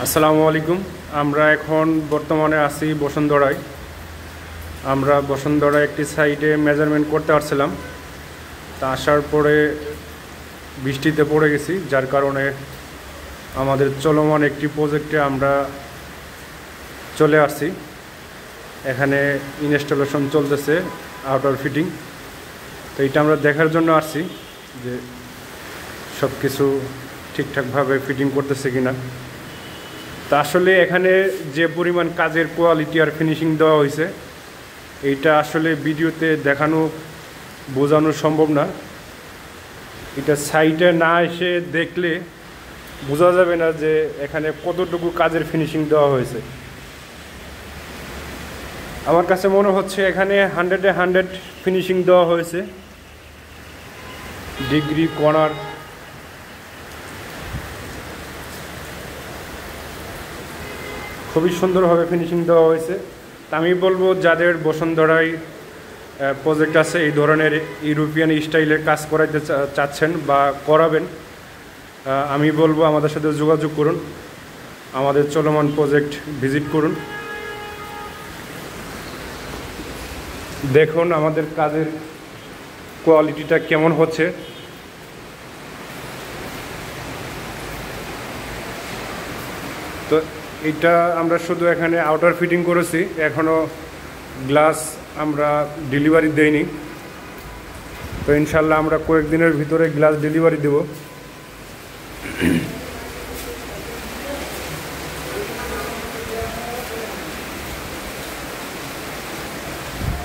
আসসালামু আলাইকুম। আমরা এখন বর্তমানে আছি বসুন্ধরায়। আমরা বসুন্ধরায় একটি সাইডে মেজারমেন্ট করতে আসছিলাম, তা আসার পরে বৃষ্টিতে পড়ে গেছি, যার কারণে আমাদের চলমান একটি প্রজেক্টে আমরা চলে আসছি। এখানে ইনস্টলেশন চলতেছে, আউটার ফিটিং। তো এটা আমরা দেখার জন্য আসছি যে সব কিছু ঠিকঠাকভাবে ফিটিং করতেছে কিনা। তা আসলে এখানে যে পরিমাণ কাজের কোয়ালিটি আর ফিনিশিং দেওয়া হয়েছে, এইটা আসলে ভিডিওতে দেখানো বোঝানো সম্ভব না। এটা সাইটে না এসে দেখলে বোঝা যাবে না যে এখানে কতটুকু কাজের ফিনিশিং দেওয়া হয়েছে। আমার কাছে মনে হচ্ছে এখানে 100-এ 100 ফিনিশিং দেওয়া হয়েছে। ডিগ্রি কর্নার খুবই সুন্দরভাবে ফিনিশিং দেওয়া হয়েছে। তা আমি বলবো যাদের বসুন্ধরায় প্রজেক্ট আছে, এই ধরনের ইউরোপিয়ান স্টাইলের কাজ করাইতে চাচ্ছেন বা করাবেন, আমি বলবো আমাদের সাথে যোগাযোগ করুন, আমাদের চলমান প্রজেক্ট ভিজিট করুন, দেখুন আমাদের কাজের কোয়ালিটিটা কেমন হচ্ছে। তো এটা আমরা শুধু এখানে আউটার ফিটিং করেছি, এখনও গ্লাস আমরা ডেলিভারি দেইনি। তো ইনশাল্লাহ আমরা কয়েকদিনের ভিতরে গ্লাস ডেলিভারি দেব।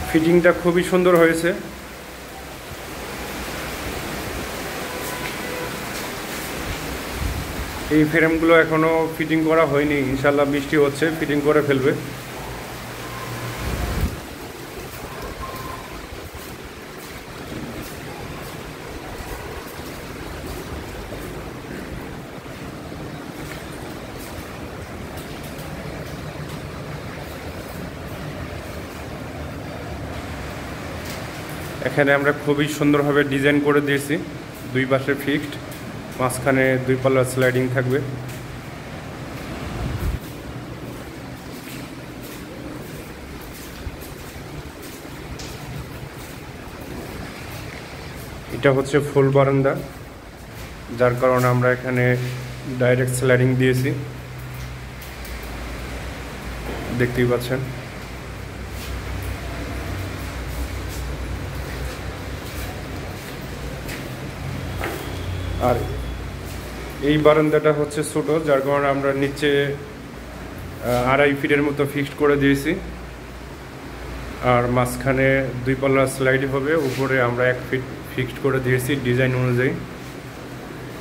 ফিটিংটা খুবই সুন্দর হয়েছে। এই ফ্রেমগুলো এখনও ফিটিং করা হয়নি, ইনশাল্লাহ বৃষ্টি হচ্ছে, ফিটিং করে ফেলবে। এখানে আমরা খুবই সুন্দরভাবে ডিজাইন করে দিয়েছি, দুই পাশে ফিক্সড, মাঝখানে 2 পাল্লা স্লাইডিং থাকবে। এটা হচ্ছে ফুল বারান্দা, যার কারণে আমরা এখানে ডাইরেক্ট স্লাইডিং দিয়েছি, দেখতেই পাচ্ছেন। আর এই বারান্দাটা হচ্ছে ছোট, যার কারণে আমরা নিচে 2.5 ফিটের মতো ফিক্সড করে দিয়েছি। আর মাঝখানে 2 পাল্লা স্লাইড হবে, উপরে আমরা 1 ফিট ফিক্সড করে দিয়েছি ডিজাইন অনুযায়ী।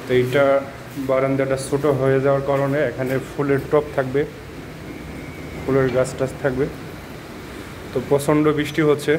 তো এইটা বারান্দাটা ছোট হয়ে যাওয়ার কারণে এখানে ফুলের টপ থাকবে, ফুলের গাছ টাছ থাকবে। তো প্রচণ্ড বৃষ্টি হচ্ছে।